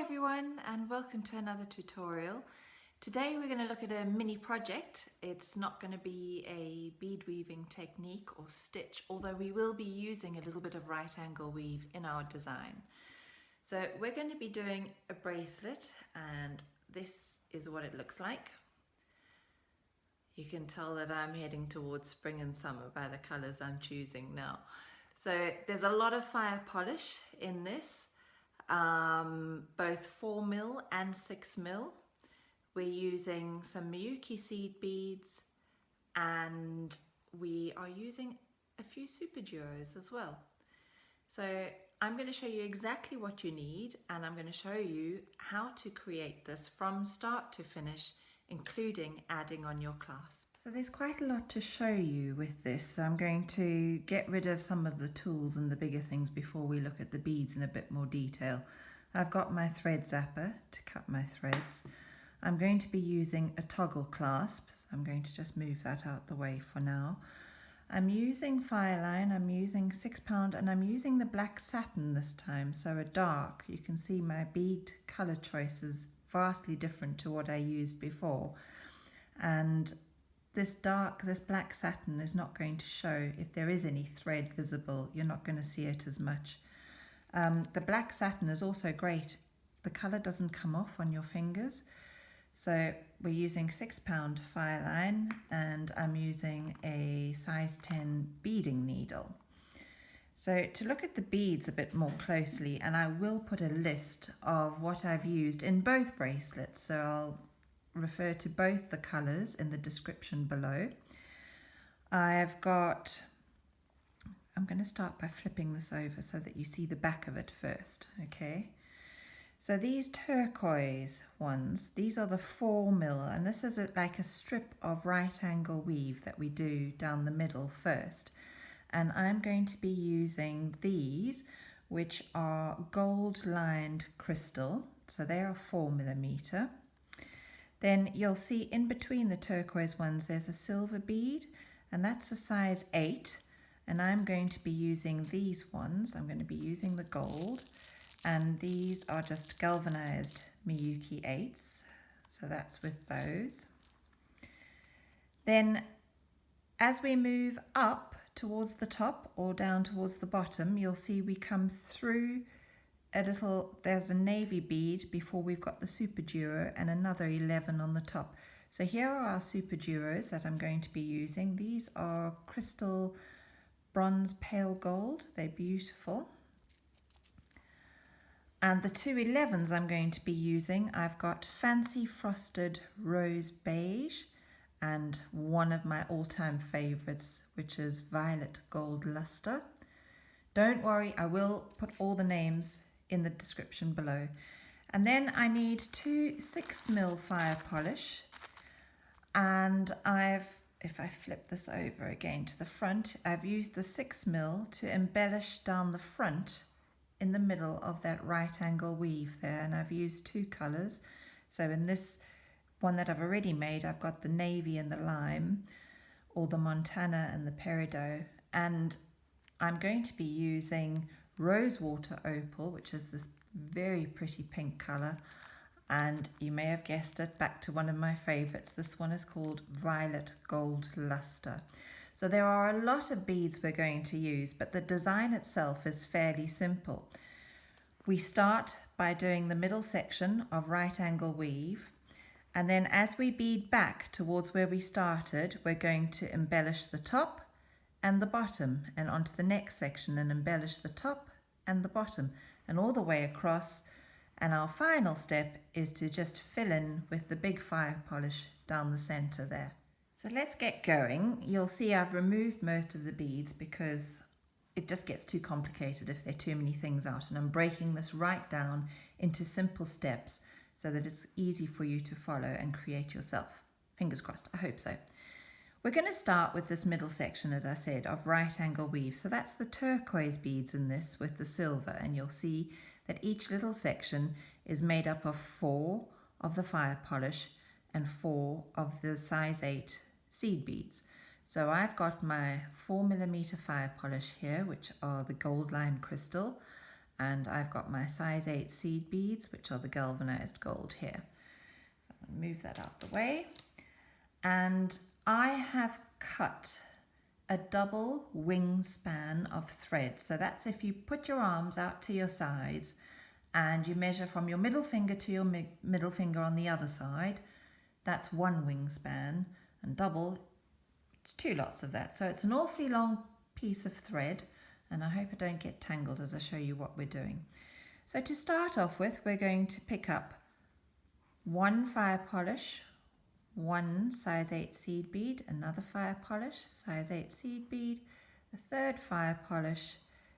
everyone, and welcome to another tutorial. Today we're going to look at a mini project. It's not going to be a bead weaving technique or stitch, although we will be using a little bit of right angle weave in our design. So we're going to be doing a bracelet, and this is what it looks like. You can tell that I'm heading towards spring and summer by the colors I'm choosing now. So there's a lot of fire polish in this. Both 4mm and 6mm. We're using some Miyuki seed beads, and we are using a few super duos as well. So I'm going to show you exactly what you need, and I'm going to show you how to create this from start to finish, including adding on your clasp. So there's quite a lot to show you with this, so I'm going to get rid of some of the tools and the bigger things before we look at the beads in a bit more detail. I've got my thread zapper to cut my threads. I'm going to be using a toggle clasp, so I'm going to just move that out the way for now. I'm using Fireline, I'm using £6, and I'm using the black satin this time, so a dark. You can see my bead colour choice is vastly different to what I used before, and this black satin is not going to show. If there is any thread visible, you're not going to see it as much. The black satin is also great. The colour doesn't come off on your fingers. So we're using £6 Fireline, and I'm using a size 10 beading needle. So to look at the beads a bit more closely, and I will put a list of what I've used in both bracelets, so I'll refer to both the colours in the description below. I'm going to start by flipping this over so that you see the back of it first, okay? So these turquoise ones, these are the 4mm, and this is like a strip of right angle weave that we do down the middle first. And I'm going to be using these, which are gold lined crystal, so they are 4mm. Then you'll see in between the turquoise ones there's a silver bead, and that's a size 8, and I'm going to be using these ones. I'm going to be using the gold, and these are just galvanized Miyuki 8s, so that's with those. Then as we move up towards the top or down towards the bottom, you'll see we come through there's a navy bead before we've got the super duo, and another 11 on the top. So here are our super duos that I'm going to be using. These are crystal bronze pale gold. They're beautiful. And the two 11s I'm going to be using, I've got fancy frosted rose beige, and one of my all-time favorites, which is violet gold luster. Don't worry, I will put all the names in the description below. And then I need two 6mm fire polish, and if I flip this over again to the front, I've used the 6mm to embellish down the front in the middle of that right angle weave there, and I've used two colours. So in this one that I've already made, I've got the navy and the lime, or the Montana and the peridot, and I'm going to be using rosewater opal, which is this very pretty pink colour, and you may have guessed it, back to one of my favourites. This one is called violet gold luster. So there are a lot of beads we're going to use, but the design itself is fairly simple. We start by doing the middle section of right angle weave, and then as we bead back towards where we started, we're going to embellish the top and the bottom, and onto the next section and embellish the top and the bottom, and all the way across. And our final step is to just fill in with the big fire polish down the center there. So let's get going. You'll see I've removed most of the beads because it just gets too complicated if there are too many things out, and I'm breaking this right down into simple steps so that it's easy for you to follow and create yourself. Fingers crossed, I hope so. We're going to start with this middle section, as I said, of right angle weave. So that's the turquoise beads in this with the silver, and you'll see that each little section is made up of 4 of the fire polish and 4 of the size 8 seed beads. So I've got my 4mm fire polish here, which are the gold line crystal. and I've got my size 8 seed beads, which are the galvanized gold here. So I'm going to move that out the way. And I have cut a double wingspan of thread. So that's if you put your arms out to your sides and you measure from your middle finger to your middle finger on the other side, that's one wingspan, and double, it's 2 lots of that. So it's an awfully long piece of thread, and I hope I don't get tangled as I show you what we're doing. So to start off with, we're going to pick up 1 fire polish, 1 size 8 seed bead, another fire polish, size 8 seed bead, a third fire polish,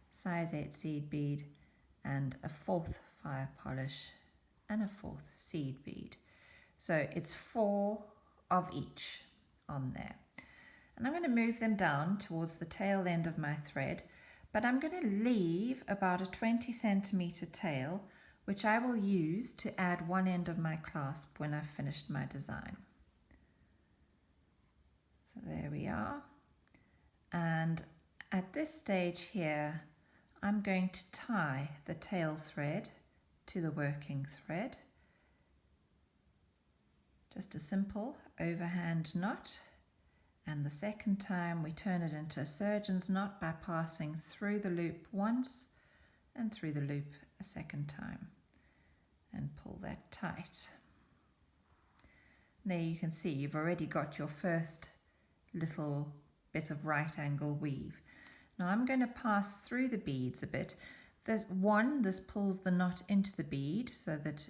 size 8 seed bead, and a 4th fire polish and a 4th seed bead. So it's 4 of each on there. And I'm going to move them down towards the tail end of my thread, but I'm going to leave about a 20 centimeter tail, which I will use to add one end of my clasp when I've finished my design. So there we are. And at this stage here, I'm going to tie the tail thread to the working thread. Just a simple overhand knot. And the second time we turn it into a surgeon's knot by passing through the loop once and through the loop a second time, and pull that tight. There you can see you've already got your first little bit of right angle weave. Now I'm going to pass through the beads a bit. This pulls the knot into the bead so that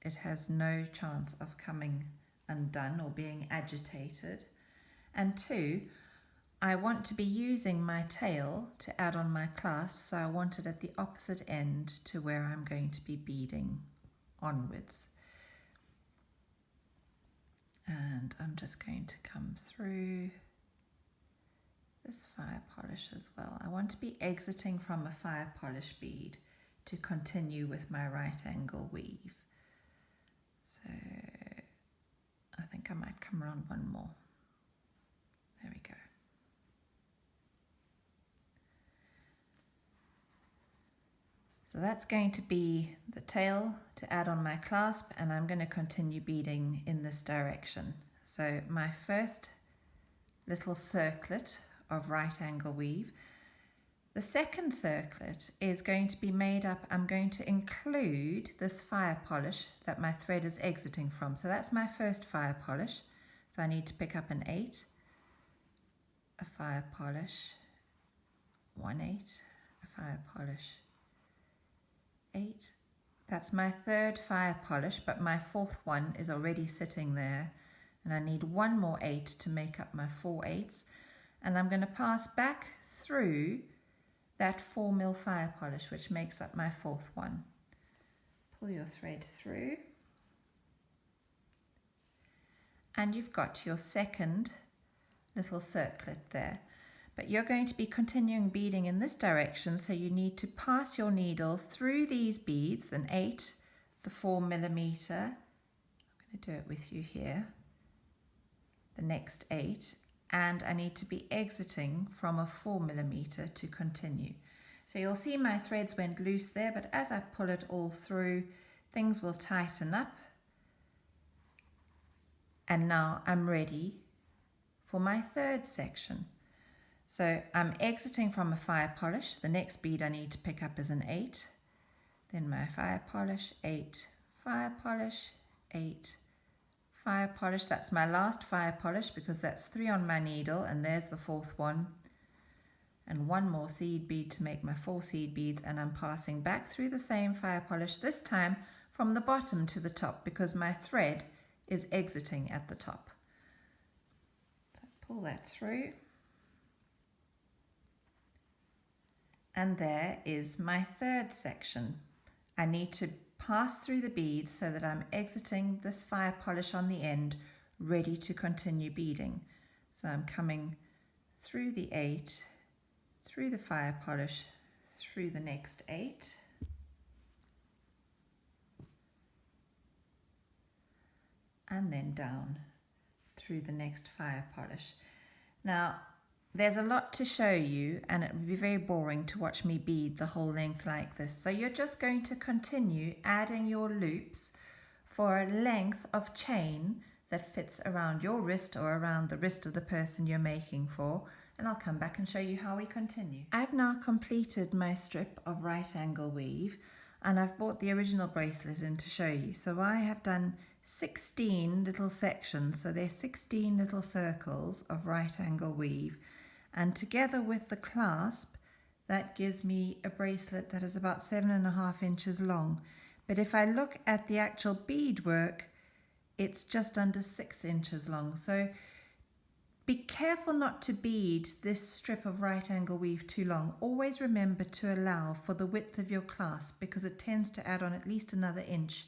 it has no chance of coming undone or being agitated. And 2, I want to be using my tail to add on my clasp, so I want it at the opposite end to where I'm going to be beading onwards. And I'm just going to come through this fire polish as well. I want to be exiting from a fire polish bead to continue with my right angle weave. So I think I might come around one more. There we go. So that's going to be the tail to add on my clasp, and I'm going to continue beading in this direction. So my first little circlet of right angle weave. The second circlet is going to be made up, I'm going to include this fire polish that my thread is exiting from. So that's my first fire polish. So I need to pick up an 8. A fire polish, 1 8, a fire polish, 8. That's my third fire polish, but my 4th one is already sitting there, and I need 1 more 8 to make up my 4 8s, and I'm going to pass back through that 4 mil fire polish, which makes up my 4th one. Pull your thread through, and you've got your second little circlet there, but you're going to be continuing beading in this direction, so you need to pass your needle through these beads, an 8, the 4 millimeter, I'm going to do it with you here, the next 8, and I need to be exiting from a 4 millimeter to continue. So you'll see my threads went loose there, but as I pull it all through, things will tighten up, and now I'm ready for my third section. So I'm exiting from a fire polish. The next bead I need to pick up is an 8. Then my fire polish, 8, fire polish, 8, fire polish. That's my last fire polish because that's 3 on my needle, and there's the 4th one. And 1 more seed bead to make my 4 seed beads, and I'm passing back through the same fire polish, this time from the bottom to the top because my thread is exiting at the top. Pull that through, and there is my third section. I need to pass through the beads so that I'm exiting this fire polish on the end, ready to continue beading. So I'm coming through the 8, through the fire polish, through the next 8, and then down through the next fire polish. Now There's a lot to show you and it would be very boring to watch me bead the whole length like this. So you're just going to continue adding your loops for a length of chain that fits around your wrist or around the wrist of the person you're making for, and I'll come back and show you how we continue. I've now completed my strip of right angle weave and I've brought the original bracelet in to show you. So I have done 16 little sections, so there's 16 little circles of right angle weave, and together with the clasp that gives me a bracelet that is about 7.5 inches long. But if I look at the actual beadwork, it's just under 6 inches long. So be careful not to bead this strip of right angle weave too long. Always remember to allow for the width of your clasp because it tends to add on at least another inch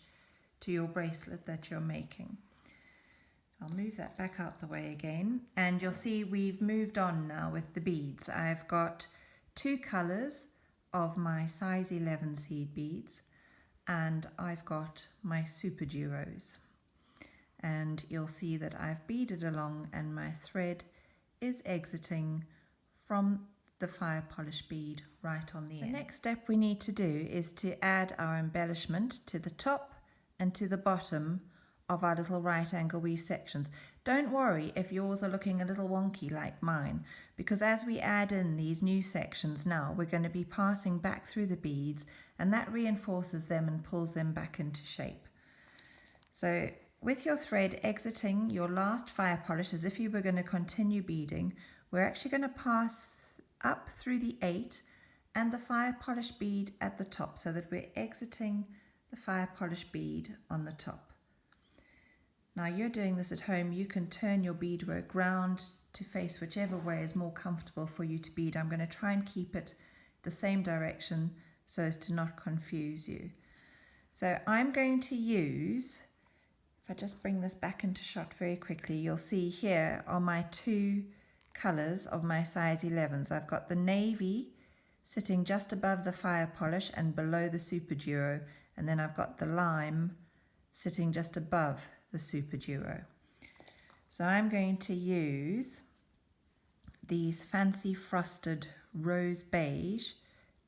to your bracelet that you're making. I'll move that back out the way again, and you'll see we've moved on now with the beads. I've got 2 colors of my size 11 seed beads, and I've got my super duos. And you'll see that I've beaded along and my thread is exiting from the fire polish bead right on the end. The next step we need to do is to add our embellishment to the top and to the bottom of our little right angle weave sections. Don't worry if yours are looking a little wonky like mine, because as we add in these new sections now, we're going to be passing back through the beads and that reinforces them and pulls them back into shape. So with your thread exiting your last fire polish as if you were going to continue beading, we're actually going to pass up through the 8 and the fire polish bead at the top so that we're exiting the fire polish bead on the top. Now you're doing this at home, you can turn your beadwork round to face whichever way is more comfortable for you to bead. I'm going to try and keep it the same direction so as to not confuse you. So I'm going to use, if I just bring this back into shot very quickly, you'll see here are my 2 colors of my size 11s. I've got the navy sitting just above the fire polish and below the super duo, and then I've got the lime sitting just above the super duo. So I'm going to use these fancy frosted rose beige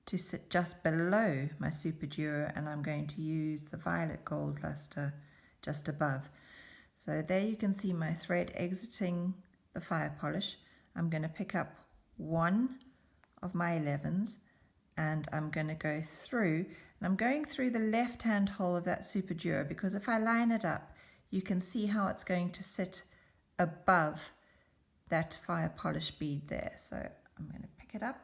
to sit just below my super duo, and I'm going to use the violet gold luster just above. So there you can see my thread exiting the fire polish. I'm going to pick up one of my 11s and I'm going to go through, and I'm going through the left hand hole of that super duo because if I line it up you can see how it's going to sit above that fire polish bead there. So I'm going to pick it up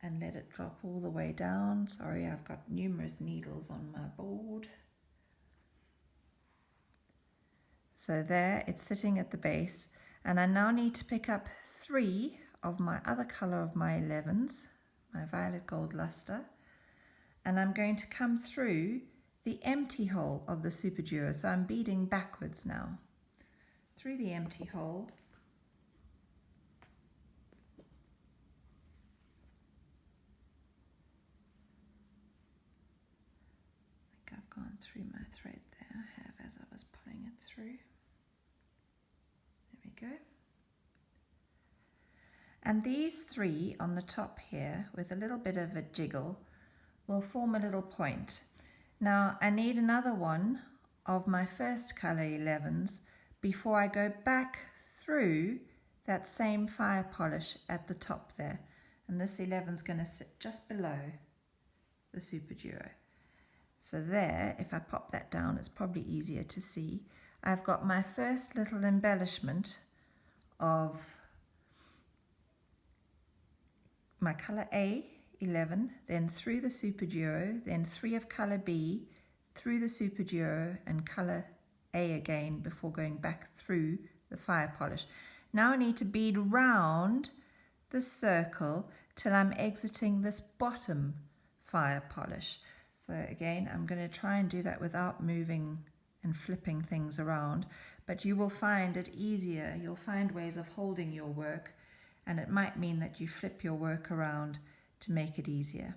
and let it drop all the way down. Sorry, I've got numerous needles on my board. So there, it's sitting at the base, and I now need to pick up 3 of my other color of my 11s, my violet gold luster, and I'm going to come through the empty hole of the super duo. So I'm beading backwards now through the empty hole. I think I've gone through my thread there. I have as I was pulling it through. There we go. And these 3 on the top here with a little bit of a jiggle will form a little point. Now I need another one of my first color 11s before I go back through that same fire polish at the top there, and this 11 is going to sit just below the super duo. So there, if I pop that down, it's probably easier to see. I've got my first little embellishment of my color A11, then through the super duo, then 3 of color B, through the super duo and color A again before going back through the fire polish. Now I need to bead round the circle till I'm exiting this bottom fire polish. So again, I'm going to try and do that without moving and flipping things around, but you will find it easier. You'll find ways of holding your work, and it might mean that you flip your work around to make it easier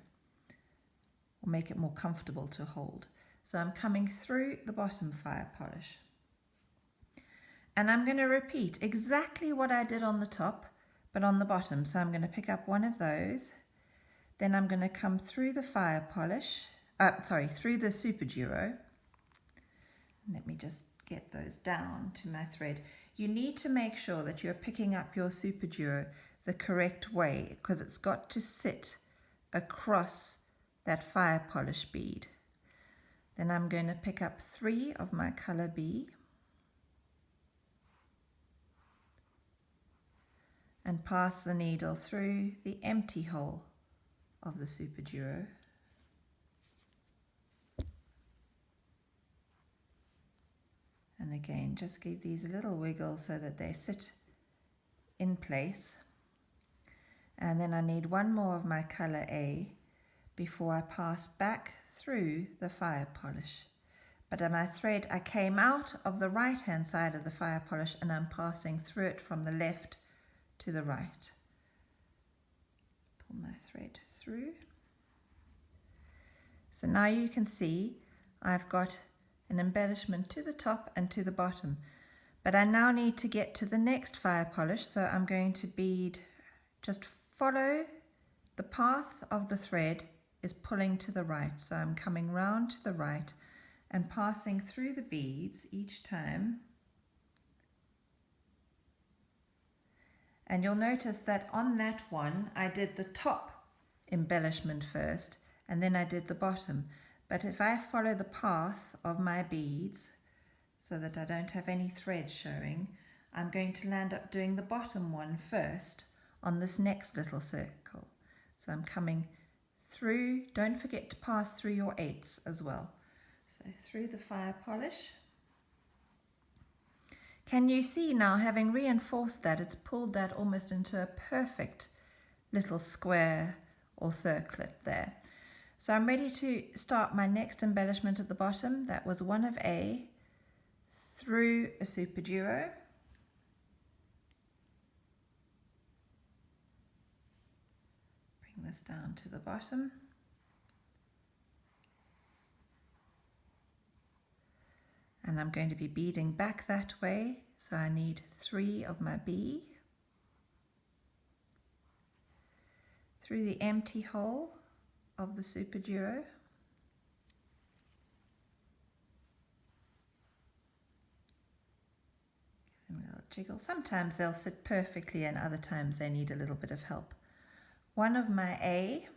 or make it more comfortable to hold. So I'm coming through the bottom fire polish, and I'm going to repeat exactly what I did on the top, but on the bottom. So I'm going to pick up one of those. Then I'm going to come through the fire polish, through the Super Duro. Let me just get those down to my thread. You need to make sure that you're picking up your Super Duro the correct way, because it's got to sit across that fire polish bead. Then I'm going to pick up 3 of my color B and pass the needle through the empty hole of the Super Duro. And again, just give these a little wiggle so that they sit in place. And then I need one more of my color A before I pass back through the fire polish. But on my thread, I came out of the right hand side of the fire polish and I'm passing through it from the left to the right. Pull my thread through. So now you can see I've got an embellishment to the top and to the bottom, but I now need to get to the next fire polish, so I'm going to bead, just follow the path of the thread is pulling to the right, so I'm coming round to the right and passing through the beads each time. And you'll notice that on that one I did the top embellishment first and then I did the bottom. But if I follow the path of my beads so that I don't have any thread showing, I'm going to land up doing the bottom one first on this next little circle. So I'm coming through, don't forget to pass through your 8s as well. So through the fire polish. Can you see now, having reinforced that, it's pulled that almost into a perfect little square or circlet there. So I'm ready to start my next embellishment at the bottom. That was one of A through a Super Duro. Bring this down to the bottom. And I'm going to be beading back that way. So I need 3 of my B through the empty hole of the Super Duro. Give them a little jiggle. Sometimes they'll sit perfectly and other times they need a little bit of help. One of my A,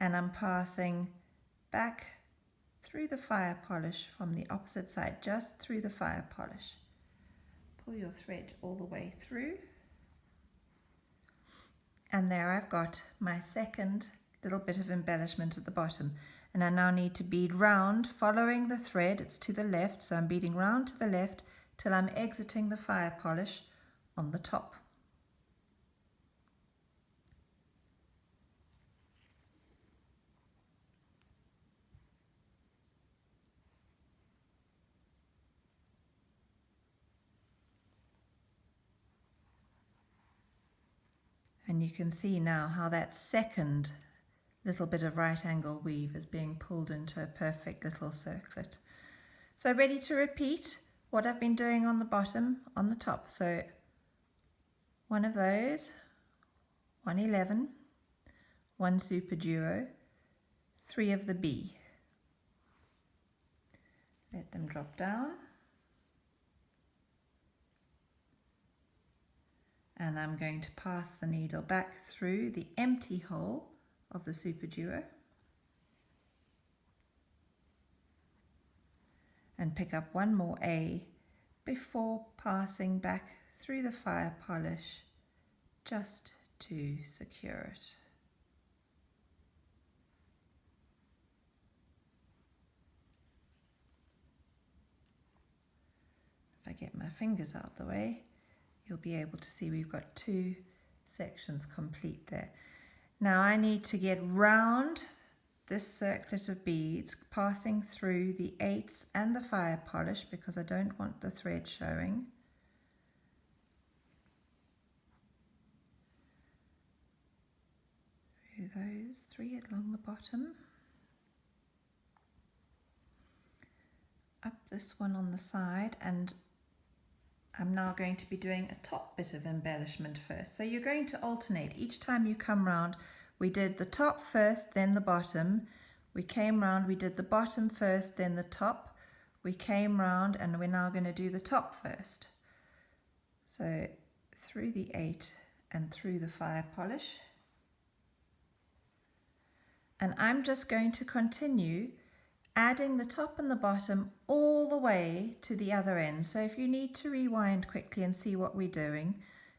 and I'm passing back through the fire polish from the opposite side, just through the fire polish. Pull your thread all the way through. And there I've got my second little bit of embellishment at the bottom. And I now need to bead round, following the thread, it's to the left, so I'm beading round to the left till I'm exiting the fire polish on the top. And you can see now how that second little bit of right angle weave is being pulled into a perfect little circlet. So ready to repeat what I've been doing on the bottom, on the top. So one of those, 111, 1 Super Duro, 3 of the B. Let them drop down. And I'm going to pass the needle back through the empty hole of the Super Duro and pick up one more A before passing back through the fire polish just to secure it. If I get my fingers out the way, you'll be able to see we've got 2 sections complete there. Now I need to get round this circlet of beads, passing through the 8s and the fire polish because I don't want the thread showing. Through those 3 along the bottom. Up this one on the side, and I'm now going to be doing a top bit of embellishment first. So you're going to alternate. Each time you come round, we did the top first, then the bottom. We came round, we did the bottom first, then the top. We came round and we're now going to do the top first. So through the 8 and through the fire polish. And I'm just going to continue adding the top and the bottom all the way to the other end. So if you need to rewind quickly and see what we're doing,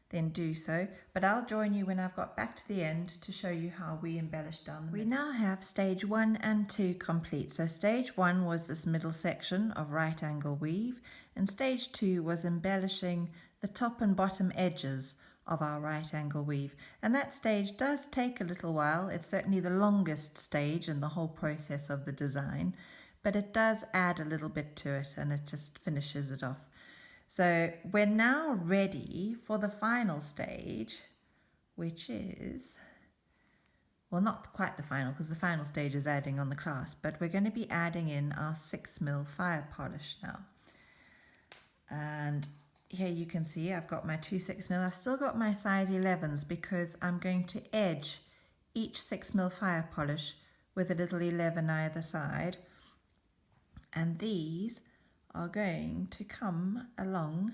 then do so. But I'll join you when I've got back to the end to show you how we embellish down the middle. We now have stage 1 and 2 complete. So stage 1 was this middle section of right angle weave, and stage 2 was embellishing the top and bottom edges of our right angle weave. And that stage does take a little while. It's certainly the longest stage in the whole process of the design, but it does add a little bit to it and it just finishes it off. So we're now ready for the final stage, which is, well, not quite the final, because the final stage is adding on the clasp, but we're going to be adding in our 6mm fire polish now. And here you can see I've got my 2 6mm. I've still got my size 11s because I'm going to edge each 6mm fire polish with a little 11 either side. And these are going to come along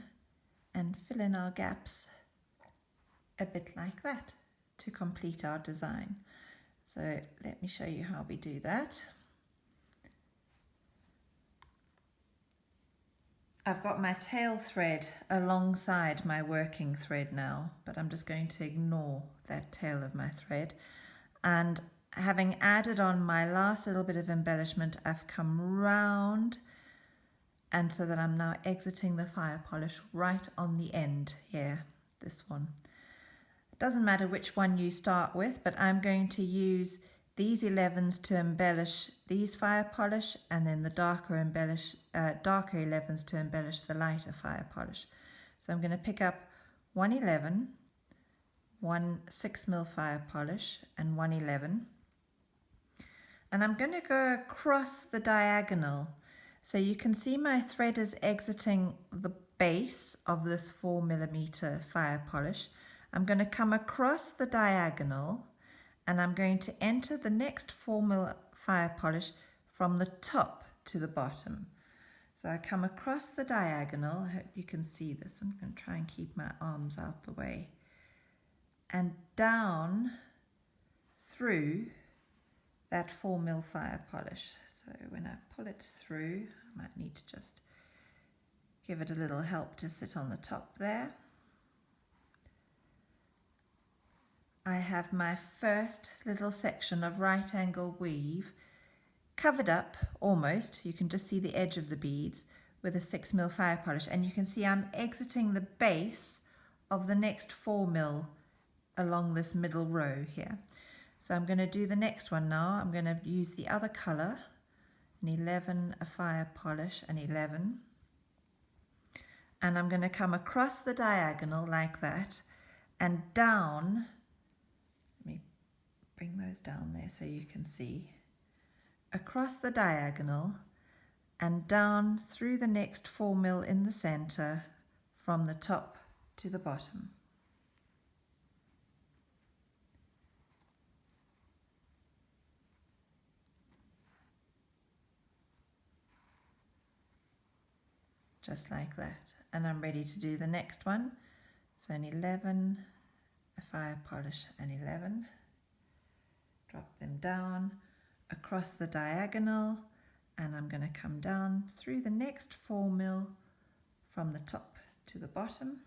and fill in our gaps a bit like that to complete our design. So let me show you how we do that. I've got my tail thread alongside my working thread now, but I'm just going to ignore that tail of my thread. And having added on my last little bit of embellishment, I've come round, and so that I'm now exiting the fire polish right on the end here, this one. It doesn't matter which one you start with, but I'm going to use these 11s to embellish these fire polish, and then the darker 11s to embellish the lighter fire polish. So I'm going to pick up 1 11, 1 6mm fire polish, and 1 11. And I'm going to go across the diagonal. So you can see my thread is exiting the base of this 4mm fire polish. I'm going to come across the diagonal, and I'm going to enter the next 4mm fire polish from the top to the bottom. So I come across the diagonal. I hope you can see this. I'm going to try and keep my arms out the way. And down through that 4mm fire polish. So when I pull it through, I might need to just give it a little help to sit on the top there. I have my first little section of right angle weave covered up almost. You can just see the edge of the beads with a 6mm fire polish, and you can see I'm exiting the base of the next 4mm along this middle row here. So I'm going to do the next one now. I'm going to use the other color, an 11, a fire polish, an 11, and I'm going to come across the diagonal like that and down. Let me bring those down there so you can see. Across the diagonal and down through the next 4mm in the center from the top to the bottom. Just like that. And I'm ready to do the next one. So an 11, a fire polish, an 11. Drop them down across the diagonal, and I'm going to come down through the next 4mm from the top to the bottom.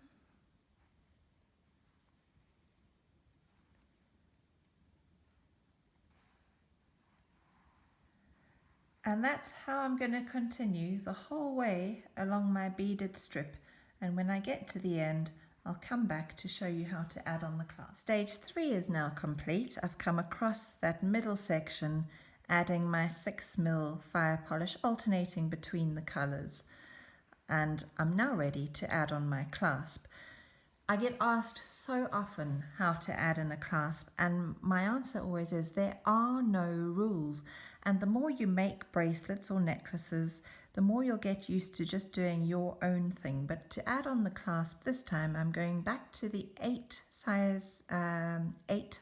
And that's how I'm going to continue the whole way along my beaded strip. And when I get to the end, I'll come back to show you how to add on the clasp. Stage 3 is now complete. I've come across that middle section, adding my 6mm fire polish, alternating between the colors. And I'm now ready to add on my clasp. I get asked so often how to add in a clasp, and my answer always is there are no rules. And the more you make bracelets or necklaces, the more you'll get used to just doing your own thing. But to add on the clasp this time, I'm going back to the size 8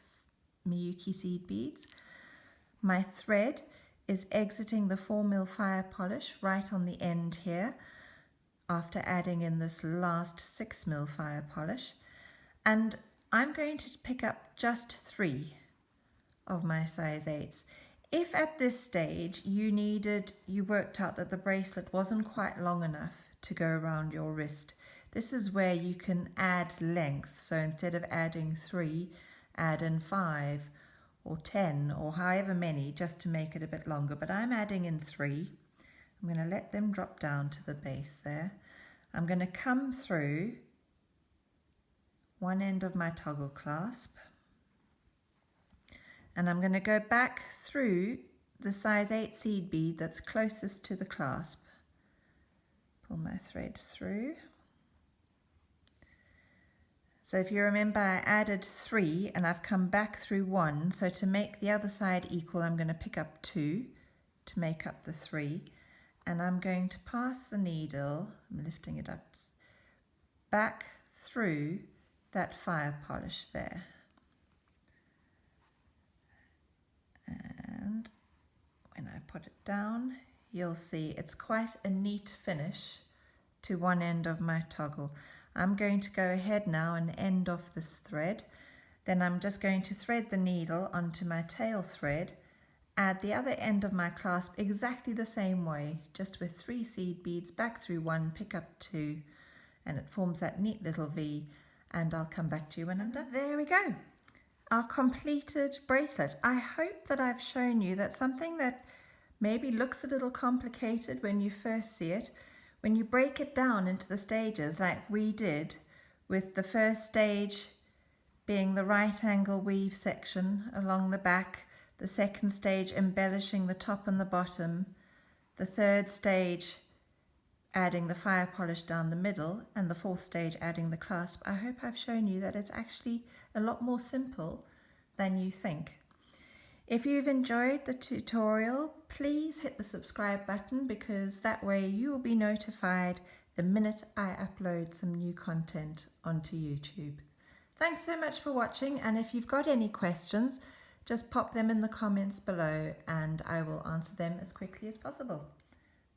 Miyuki seed beads. My thread is exiting the 4mm fire polish right on the end here after adding in this last 6mm fire polish, and I'm going to pick up just 3 of my size 8s. If at this stage you worked out that the bracelet wasn't quite long enough to go around your wrist, this is where you can add length. So instead of adding 3, add in 5 or 10 or however many, just to make it a bit longer. But I'm adding in 3. I'm going to let them drop down to the base there. I'm going to come through one end of my toggle clasp, and I'm going to go back through the size 8 seed bead that's closest to the clasp. Pull my thread through. So if you remember, I added 3 and I've come back through 1. So to make the other side equal, I'm going to pick up 2 to make up the 3. And I'm going to pass the needle, I'm lifting it up, back through that fire polish there. And when I put it down, you'll see it's quite a neat finish to one end of my toggle. I'm going to go ahead now and end off this thread. Then I'm just going to thread the needle onto my tail thread, add the other end of my clasp exactly the same way, just with 3 seed beads, back through 1, pick up 2, and it forms that neat little V, and I'll come back to you when I'm done. There we go, our completed bracelet. I hope that I've shown you that something that maybe looks a little complicated when you first see it, when you break it down into the stages like we did, with the first stage being the right angle weave section along the back, the second stage embellishing the top and the bottom, the third stage adding the fire polish down the middle, and the fourth stage adding the clasp. I hope I've shown you that it's actually a lot more simple than you think. If you've enjoyed the tutorial, please hit the subscribe button, because that way you will be notified the minute I upload some new content onto YouTube. Thanks so much for watching, and if you've got any questions, just pop them in the comments below and I will answer them as quickly as possible.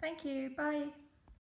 Thank you, bye.